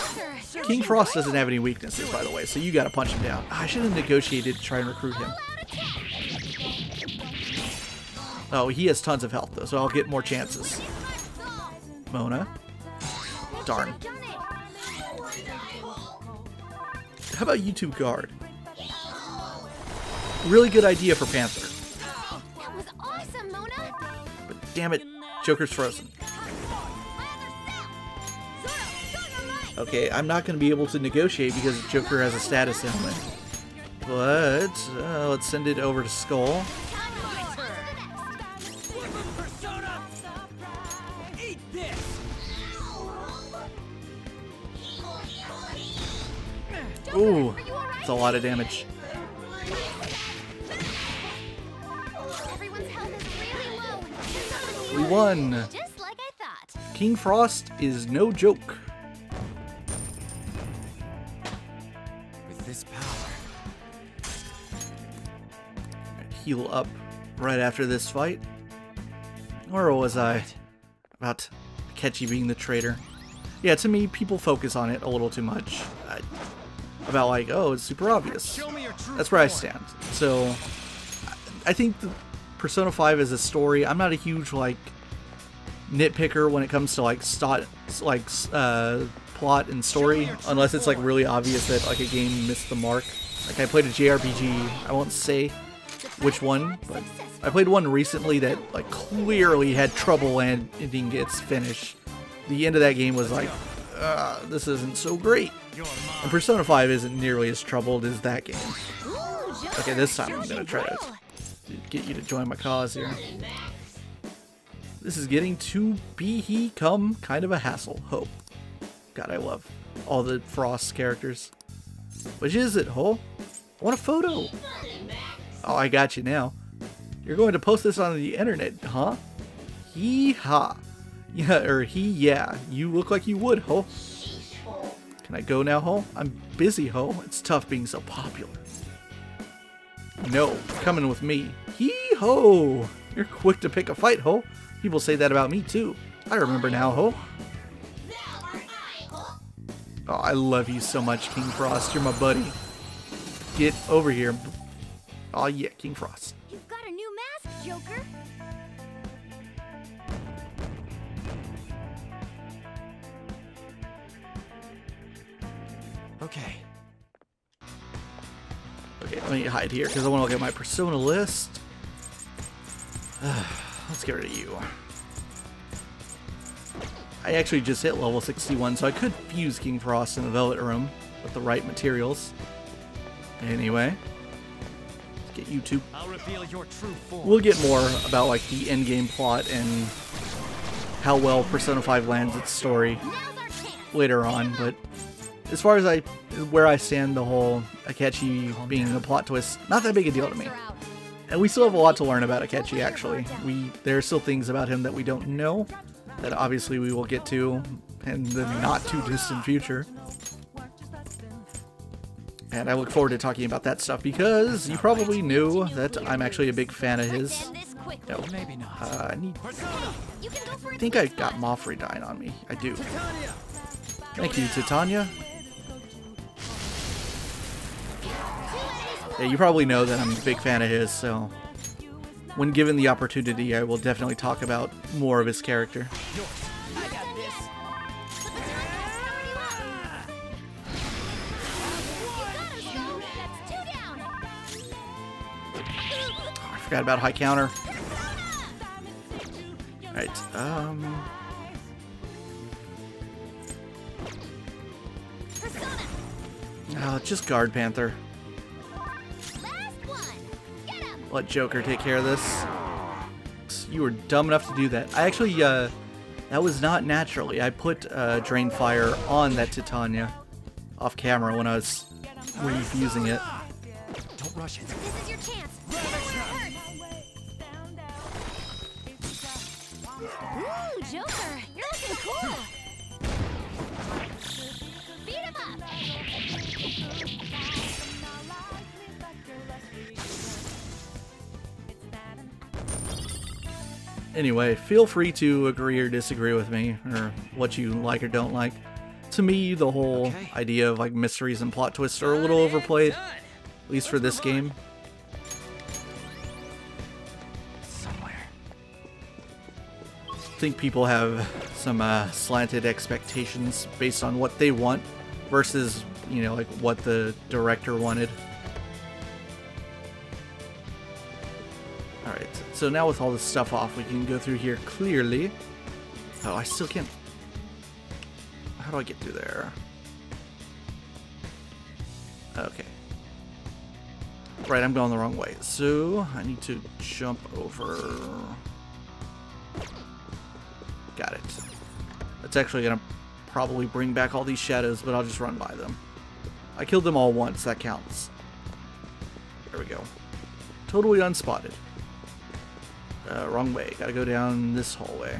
King Frost doesn't have any weaknesses, by the way, so you gotta punch him down. I should have negotiated to try and recruit him. Oh, he has tons of health, though, so I'll get more chances. Mona. Darn. How about YouTube guard? Really good idea for Panther. That was awesome, Mona. But damn it, Joker's frozen. Okay, I'm not going to be able to negotiate because Joker has a status ailment. But let's send it over to Skull. Ooh, that's a lot of damage. We won! Just like I thought. King Frost is no joke. With this power. Heal up right after this fight. Where was I? About Akechi being the traitor. Yeah, to me, people focus on it a little too much. About like, oh, it's super obvious. That's where I stand. So, I think the Persona 5 is a story. I'm not a huge, like, nitpicker when it comes to, like, plot and story. Unless it's, like, really obvious that, like, a game missed the mark. Like, I played a JRPG, I won't say which one, but I played one recently that, like, clearly had trouble ending its finish. The end of that game was like, this isn't so great. And Persona 5 isn't nearly as troubled as that game. Okay, this time I'm gonna try to get you to join my cause here. This is getting to become kind of a hassle. Ho. God, I love all the Frost characters. Which is it, Ho? I want a photo. Oh, I got you now. You're going to post this on the internet, huh? Hee-ha. Yeah, or yeah. You look like you would, Ho. Can I go now, Ho? I'm busy, Ho. It's tough being so popular. No, coming with me. Hee-ho! You're quick to pick a fight, Ho. People say that about me, too. I remember now, Ho. Oh, I love you so much, King Frost. You're my buddy. Get over here. Oh, yeah, King Frost. You've got a new mask, Joker. Okay. Okay, let me hide here because I want to look at my persona list. Let's get rid of you. I actually just hit level 61, so I could fuse King Frost in the Velvet Room with the right materials. Anyway, let's get you two. I'll reveal your true form. We'll get more about like the endgame plot and how well Persona 5 lands its story later on, but as far as where I stand, the whole Akechi being the plot twist, not that big a deal to me. And we still have a lot to learn about Akechi, actually. There are still things about him that we don't know, that obviously we will get to in the not too distant future. And I look forward to talking about that stuff because you probably knew that I'm actually a big fan of his. No, Maybe not. I think I got Moffrey dying on me. I do. Thank you, Titania. Yeah, you probably know that I'm a big fan of his, so when given the opportunity, I will definitely talk about more of his character. I got this. Oh, I forgot about high counter. Alright, just guard Panther. Let Joker take care of this. You were dumb enough to do that. I actually, that was not naturally. I put Drain Fire on that Titania off camera when I was refusing it. Don't rush it. This is your chance. Ooh, Joker, you're looking cool. Beat him up. Anyway, feel free to agree or disagree with me, or what you like or don't like. To me, the whole idea of like mysteries and plot twists are a little overplayed, at least for this game. Somewhere. I think people have some slanted expectations based on what they want versus, you know, like what the director wanted. Alright, so now with all this stuff off, we can go through here clearly. Oh, I still can't. How do I get through there? Okay. Right, I'm going the wrong way. So, I need to jump over. Got it. That's actually going to probably bring back all these shadows, but I'll just run by them. I killed them all once, that counts. There we go. Totally unspotted. Wrong way. Gotta go down this hallway.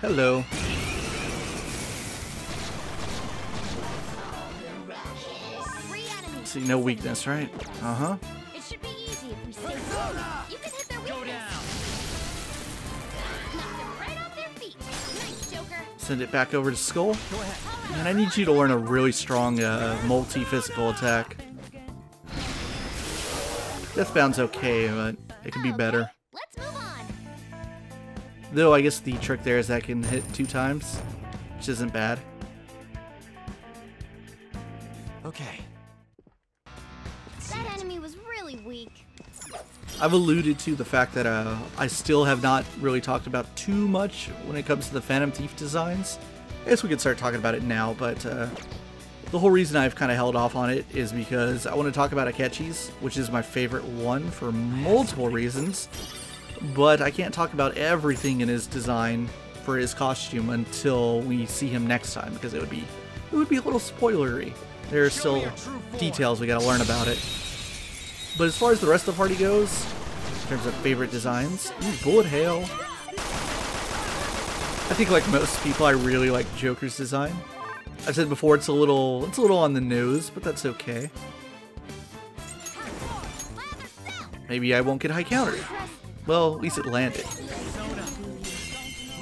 Hello. See, no weakness, right? Uh-huh. It should be easy if we stay calm. You can hit their weakness. Knock them right off their feet. Nice, Joker. Send it back over to Skull. And I need you to learn a really strong multi-physical attack. Deathbound's okay, but it can be better. Let's move on. Though I guess the trick there is that it can hit 2 times, which isn't bad. Okay. That enemy was really weak. I've alluded to the fact that I still have not really talked about too much when it comes to the Phantom Thief designs. I guess we could start talking about it now, but the whole reason I've kind of held off on it is because I want to talk about Akechi's, which is my favorite one for multiple reasons, but I can't talk about everything in his design for his costume until we see him next time, because it would be a little spoilery. There are still details we gotta learn about it. But as far as the rest of the party goes, in terms of favorite designs, Bullet Hail. I think like most people, I really like Joker's design. I've said before it's a little on the nose, but that's okay. Maybe I won't get high counter. Well, at least it landed.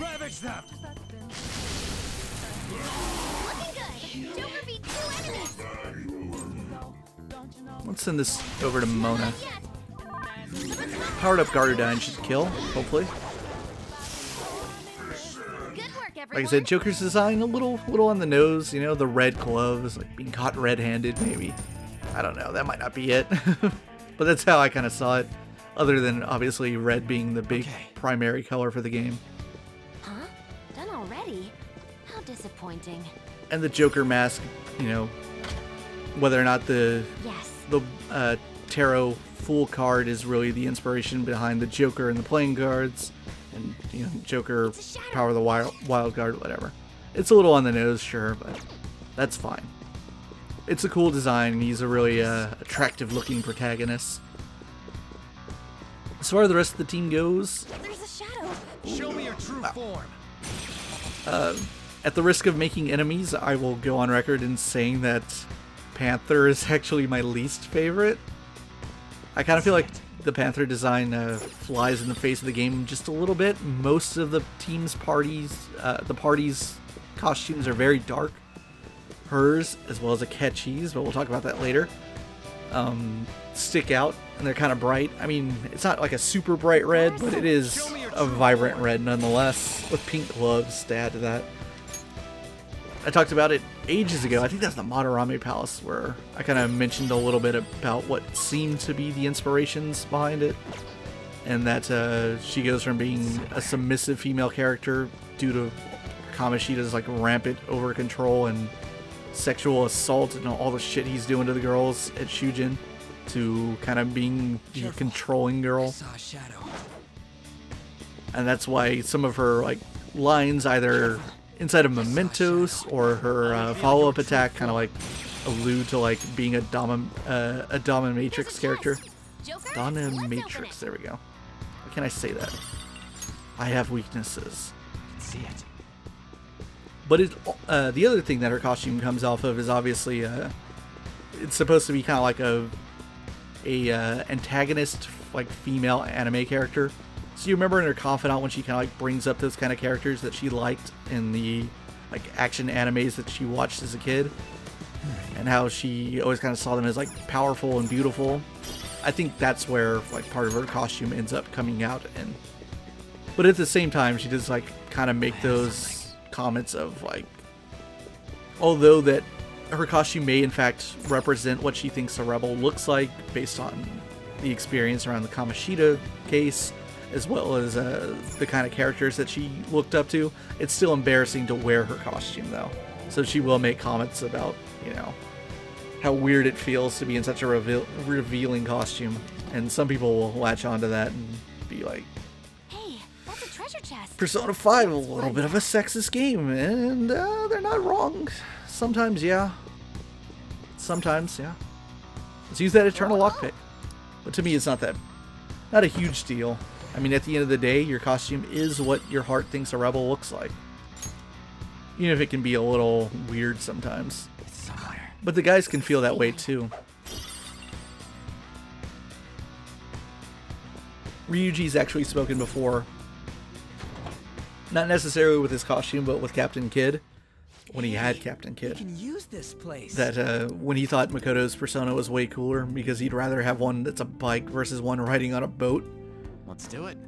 Ravage them. Looking good. Joker beat 2 enemies. Let's send this over to Mona. Powered up Garudine should kill, hopefully. Good work, everyone. Like I said, Joker's design a little on the nose. You know, the red gloves, like being caught red-handed, maybe. I don't know. That might not be it, but that's how I kind of saw it. Other than obviously red being the big primary color for the game. Huh? Done already? How disappointing. And the Joker mask, you know, whether or not the tarot Fool card is really the inspiration behind the Joker and the playing cards, and you know, Joker Power of the Wild Card, whatever. It's a little on the nose, sure, but that's fine. It's a cool design, and he's a really attractive looking protagonist. As far as the rest of the team goes, There's a shadow. Show me your true form. at the risk of making enemies, I will go on record in saying that Panther is actually my least favorite. I kind of feel like the Panther design flies in the face of the game just a little bit. Most of the team's the party's costumes are very dark. Hers, as well as Akechi's, but we'll talk about that later, stick out, and they're kind of bright. I mean, it's not like a super bright red, but it is a vibrant red nonetheless, with pink gloves to add to that. I talked about it ages ago. I think that's the Madarame Palace, where I kind of mentioned a little bit about what seemed to be the inspirations behind it, and that she goes from being a submissive female character due to Kamoshida's like rampant over control and sexual assault and all the shit he's doing to the girls at Shujin, to kind of being the controlling girl. Saw a shadow. And that's why some of her like lines, either inside of Mementos or her follow-up attack, kind of like allude to like being a dominatrix character. Dominatrix, there we go. How can I say that? I have weaknesses. I can see it. But the other thing that her costume comes off of is obviously it's supposed to be kind of like a antagonist, like female anime character. So you remember in her confidant when she kind of like brings up those kind of characters that she liked in the like action animes that she watched as a kid, and how she always kind of saw them as like powerful and beautiful. I think that's where like part of her costume ends up coming out in. But at the same time, she does like kind of make those comments of like, although that her costume may in fact represent what she thinks a rebel looks like based on the experience around the Kamoshida case, as well as the kind of characters that she looked up to, it's still embarrassing to wear her costume though. So she will make comments about, you know, how weird it feels to be in such a revealing costume, and some people will latch onto that and be like, Hey, that's a treasure chest. Persona 5, a little bit of a sexist game, and they're not wrong. Sometimes, yeah. Sometimes, yeah. Let's use that eternal lockpick. But to me, it's not a huge deal. I mean, at the end of the day, your costume is what your heart thinks a rebel looks like. Even if it can be a little weird sometimes. But the guys can feel that way too. Ryuji's actually spoken before. Not necessarily with his costume, but with Captain Kidd. When he had Captain Kidd. We can use this place. That when he thought Makoto's persona was way cooler because he'd rather have one that's a bike versus one riding on a boat. Let's do it.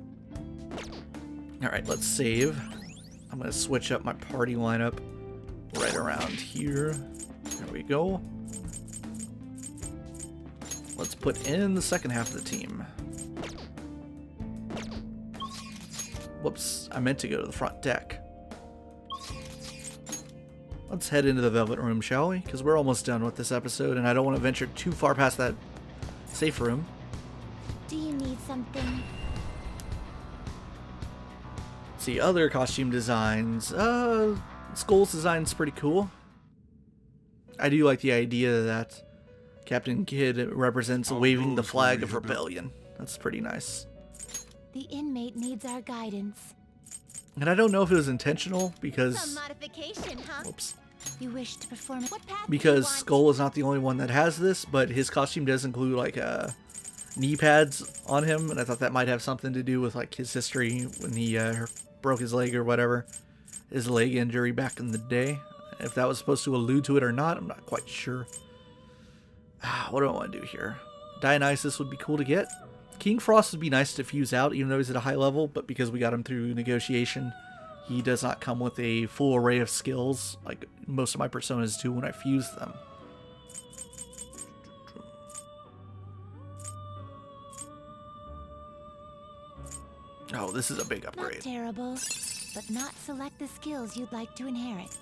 Alright, let's save. I'm going to switch up my party lineup right around here. There we go. Let's put in the second half of the team. Whoops, I meant to go to the front deck. Let's head into the Velvet Room, shall we? Because we're almost done with this episode, and I don't want to venture too far past that safe room. Do you need something? See, other costume designs. Skull's design's pretty cool. I do like the idea that Captain Kidd represents waving the flag of rebellion. That's pretty nice. The inmate needs our guidance. And I don't know if it was intentional because... Some modification, huh? Whoops. You wish to perform what path Because do you want? Skull is not the only one that has this, but his costume does include like knee pads on him, and I thought that might have something to do with like his history when he broke his leg or whatever, his leg injury back in the day. If that was supposed to allude to it or not, I'm not quite sure. What do I want to do here? Dionysus would be cool to get. King Frost would be nice to fuse out, even though he's at a high level, but because we got him through negotiation, he does not come with a full array of skills like most of my personas do when I fuse them. Oh, this is a big upgrade. Not terrible, but not select the skills you'd like to inherit.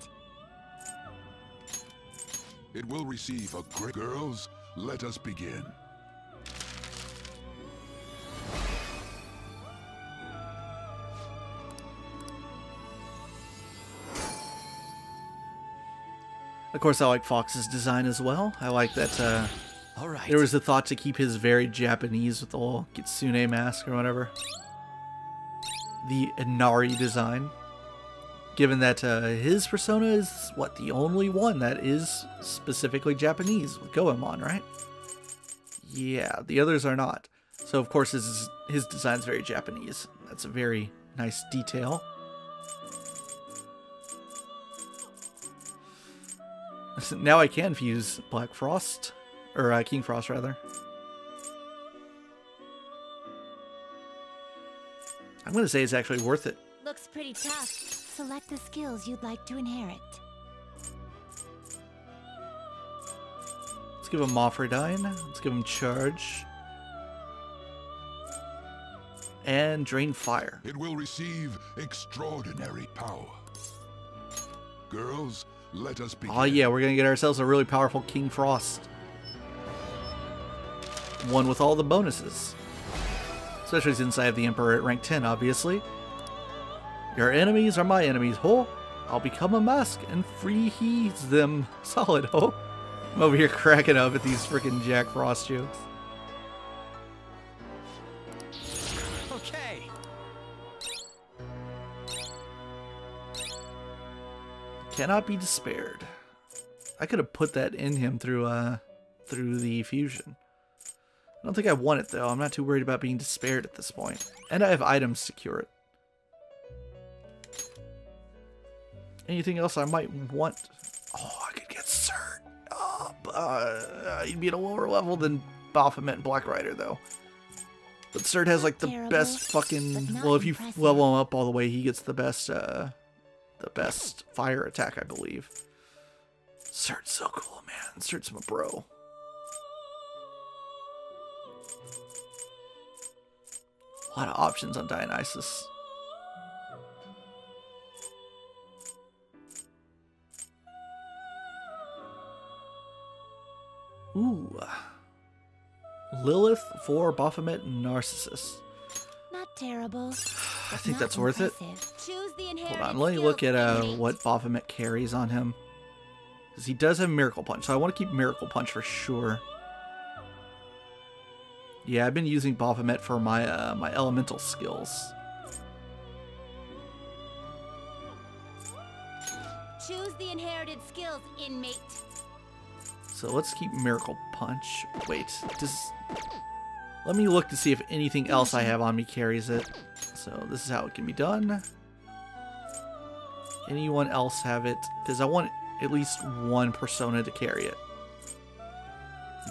It will receive a great... Girls, let us begin. Of course, I like Fox's design as well. I like that All right. there was a thought to keep his very Japanese with the whole Kitsune mask or whatever. The Inari design. Given that his persona is, what, the only one that is specifically Japanese with Goemon, right? Yeah, the others are not. So, of course, his design's very Japanese. That's a very nice detail. Now I can fuse Black Frost, or King Frost rather. I'm gonna say it's actually worth it. Looks pretty tough. Select the skills you'd like to inherit. Let's give him Moffredine. Let's give him Charge. And Drain Fire. It will receive extraordinary power. Girls, let us begin. Oh yeah, we're gonna get ourselves a really powerful King Frost. One with all the bonuses. Especially since I have the Emperor at rank 10, obviously. Your enemies are my enemies, ho! I'll become a mask and free heeds them. Solid, ho! I'm over here cracking up at these freaking Jack Frost jokes. Okay. Cannot be despaired. I could have put that in him through the fusion. I don't think I want it though. I'm not too worried about being despaired at this point. And I have items to cure it. Anything else I might want? Oh, I could get Cert. Oh, he'd be at a lower level than Baphomet and Black Rider though. But Cert has like the best fucking. Well, if you level him up all the way, he gets the best fire attack, I believe. Cert's so cool, man. Cert's my bro. A lot of options on Dionysus. Ooh. Lilith for Baphomet and Narcissus. Not terrible. I think that's worth it. Choose the Hold on, let me look at what Baphomet carries on him. Because he does have Miracle Punch, so I want to keep Miracle Punch for sure. Yeah, I've been using Baphomet for my my elemental skills. Choose the inherited skills, inmate. So let's keep Miracle Punch. Wait, let me look to see if anything else I have on me carries it. So this is how it can be done. Anyone else have it? Because I want at least one persona to carry it.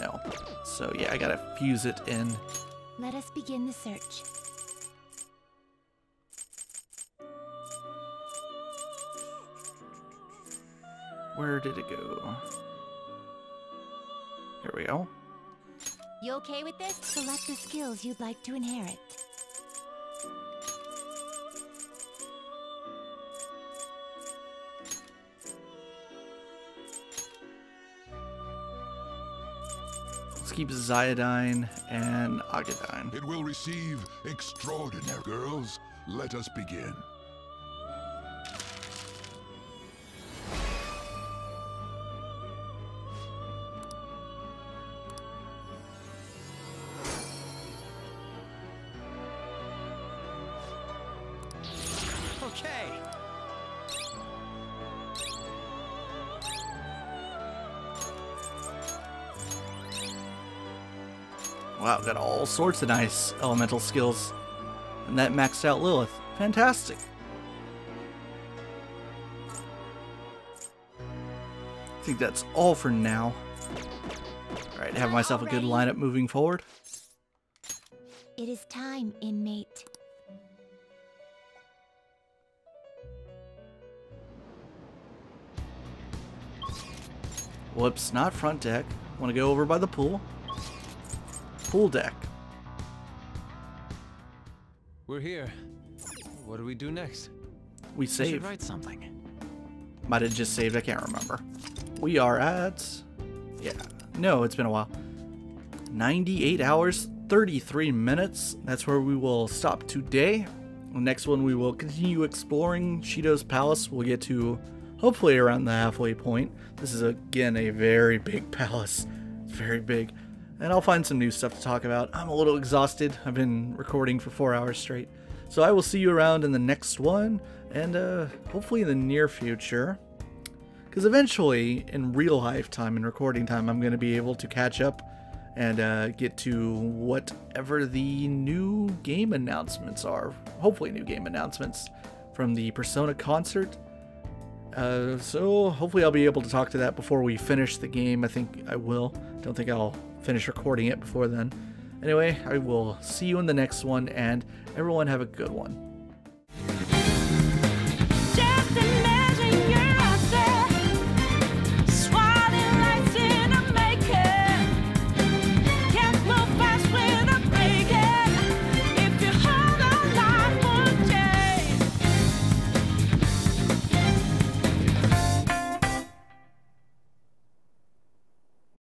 No. So yeah, I gotta fuse it in. Let us begin the search. Where did it go? Here we go. You okay with this? Select the skills you'd like to inherit. Let's keep Zyodine and Agadine. It will receive extraordinary. Girls, let us begin. Okay. Wow, got all sorts of nice elemental skills. And that maxed out Lilith. Fantastic. I think that's all for now. Alright, have myself a good lineup moving forward. It is time, inmate. Whoops, not front deck. Want to go over by the pool. Pool deck. We're here. What do we do next? We We should save. write something. Might have just saved, I can't remember. We are at... Yeah, no, it's been a while. 98 hours, 33 minutes. That's where we will stop today. The next one we will continue exploring Shido's palace. We'll get to hopefully around the halfway point. This is again a very big palace. It's very big. And I'll find some new stuff to talk about. I'm a little exhausted. I've been recording for 4 hours straight. So I will see you around in the next one, and hopefully in the near future. Because eventually, in real life time and recording time, I'm going to be able to catch up and get to whatever the new game announcements are. Hopefully new game announcements from the Persona concert. So hopefully I'll be able to talk to that before we finish the game. I think I will. Don't think I'll finish recording it before then. Anyway, I will see you in the next one, and everyone have a good one.